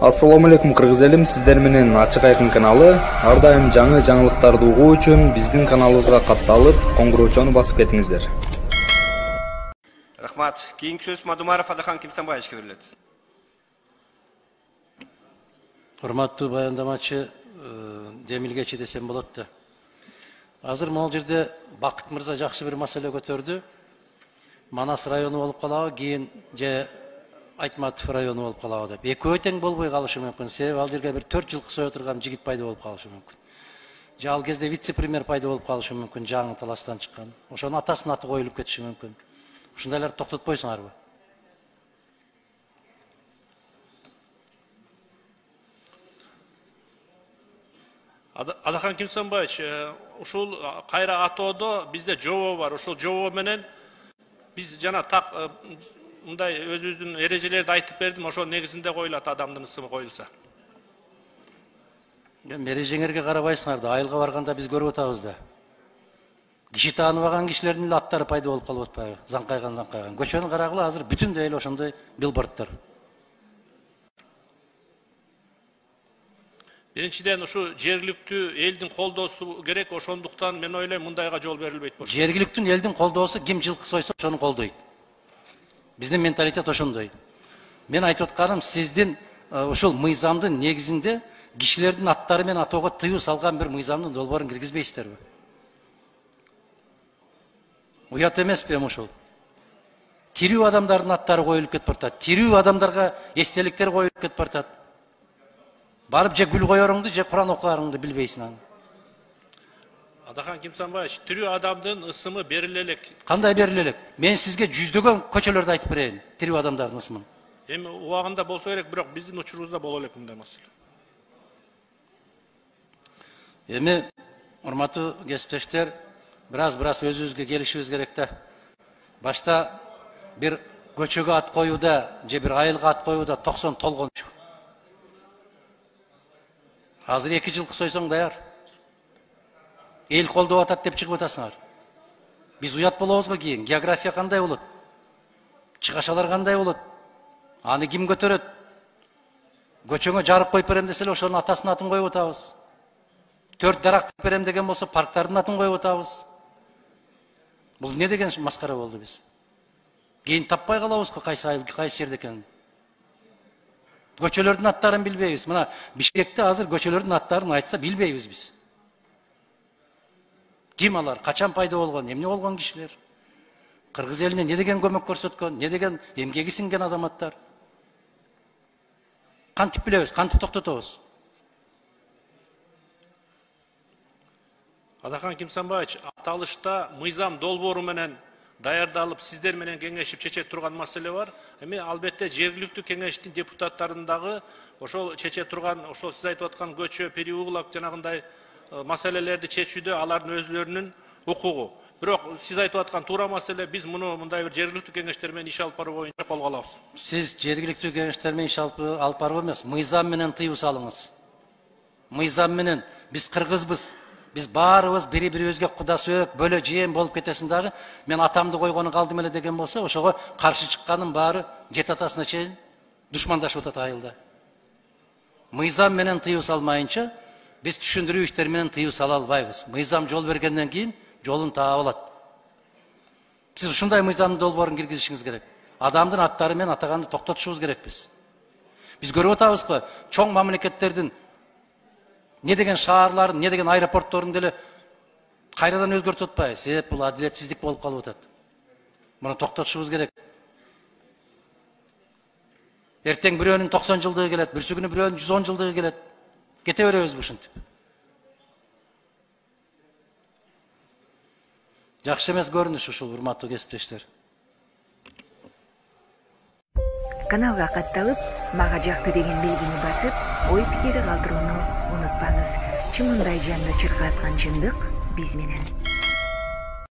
Assalamu alaikum кыргыз элим, сиздер менен Ачык Айкын каналы. Ар дайым жаңы жаңылыктарды угуу үчүн биздин каналыбызга катталып, коңгуроочону басып кетиңиздер. Рахмат. Кийинки сөз Мадумаров Адахан Кимсанбаевичке берилет. Урматтуу баяндамачы Демилгечи десем болот да. Азыр могул жерде Бакыт мырза жакшы бир маселе көтөрдү. Манас району болуп калабы, кийин же Айтматов району болуп калабы деп. Экөө тең болбой калышы мүмкүн. Себеби ал жерге бир 4 жылкы сой отурган жигит пайда болуп калышы мүмкүн. Же ал кезде вице-премьер пайда болуп калышы мүмкүн, жаңы таластан чыккан. Ошонун атасынын аты коюлуп кетиши мүмкүн. Ушундайларды токтотпойсуңарбы? Адахан Кимсанбаевич, ушул кайра атоодо бизде жобо бар. Ушул жобо менен биз жана так мындай өзүбүздүн эрежелерди айтып бердим. Ошол негизинде коюлат, адамдын ысымы коюлса. Эрежеңерге карабайсыңар да, айылга барганда биз көрүп атабыз да. Киши тааныбаган кишилердин эле аттары пайда болуп калып атпайбы? Заңкайган. Көчөнү карагыла, азыр бүтүндөй эле ошондой билбордтор. Биринчиден ушу жергиликтүү элдин колдоосу керек, ошондуктан мен ойлойм мындайга жол берилбейт болчу. Жергиликтүү элдин колдоосу ким жылкы сойсо ошону колдойт. Биздин менталитет ошондой. Мен айтып атканым, сиздин ушул мыйзамдын негизинде кишилердин аттары менен атоого тыюу салган бир мыйзамдын долбоорун киргизбейсиздерби? Уят эмеспи эми ушул? Тирүү адамдардын аттары коюлуп кетип баратат. Тирүү адамдарга эстеликтер коюлуп кетип баратат. Барып же гүл коёруңду, же Куран окуарыңды билбейсиң аны. Адахан Кимсанбаевич, тирүү адамдын ысымы бериле элек. Кандай бериле элек? Мен сизге жүздөгөн көчөлөрдү айтып берейин, тирүү адамдардын ысымын. Эми убагында болсо керек, бирок биздин учурубузда боло элек мындай маселе. Эми, урматтуу кесиптештер, бираз өзүбүзгө келишибиз керек да. Башта бир көчөгө ат коюуда, же бир айылга ат коюуда 90 толгон. Азыр 2 жылкы сойсоң даяр. Эл колдоп атат деп чыгып атасыңар. Биз уят болобузго кийин. География кандай болот? Чыгашалар кандай болот? Аны ким көтөрөт? Көчөңө жарык коюп берем десе эле ошонун атасынын атын коюп атабыз. 4 дарак берем деген болсо парктардын атын коюп атабыз. Бул не деген маскара болду биз? Кийин таппай калабыз го кайсы айыл, кайсы жерде экенин. Көчөлөрдүн аттарын билбейбиз. Мына Бишкекте азыр көчөлөрдүн аттарын айтса билбейбиз биз. Ким алар? Качан пайда болгон? Эмне болгон кишилер? Кыргыз элине не деген көмөк көрсөткөн? Не деген эмгеги сиңген азаматтар? Кантип билебиз? Кантип токтотобуз? Адахан Кимсанбаевич, аталышта мыйзам долбоору менен даярдалып, сиздер менен кеңешип чече турган маселе бар. Эми албетте жергиликтүү кеңештин депутаттарындагы ошол чече турган, ошол сиз айтып аткан көчө, переулок жанагындай маселелерди чечүүдө алардын өзлөрүнүн укугу. Бирок сиз айтып аткан туура маселе, биз муну мындай бир жергиликтүү кеңештер менен иш алып баруу боюнча колго алабыз. Сиз жергиликтүү кеңештер менен иш алып баруу эмес, мыйзам менен тыюу салыңыз. Мыйзам менен биз кыргызбыз. Биз баарыбыз бири-бирибизге кудасөөк, бөлө жеем болуп кетесиң дагы, мен атамды койгону калдым эле деген болсо, ошого каршы чыкканын баары жет атасына чейин душмандашып атат айылда. Мыйзам менен тыюу салмайынча биз түшүндүрүү иштер менен тыюу сала албайбыз. Мыйзам жол бергенден кийин жолун таап алат. Сиз ушундай мыйзамдын долбоорун киргизишиңиз керек. Адамдын аттары менен атаганды токтотушубуз керекпиз. Биз көрүп атабыз го, чоң мамлекеттердин не деген шаарларын, не деген аэропортторун деле кайрадан өзгөртүп атпайбы? Себеп бул адилетсиздик болуп калып атат. Муну токтотушубуз керек. Эртең бирөөнүн 90 жылдыгы келет, бүрсү күнү бирөөнүн 110 жылдыгы келет. Кете беребизби ушинтип? Жакшы эмес көрүнүш ушул, урматтуу кесиптештер. Каналга катталып, мага жакты деген белгини басып, ой пикири калтырууну унутпаңыз. Чымындай жанды чыркаткан чындык биз менен.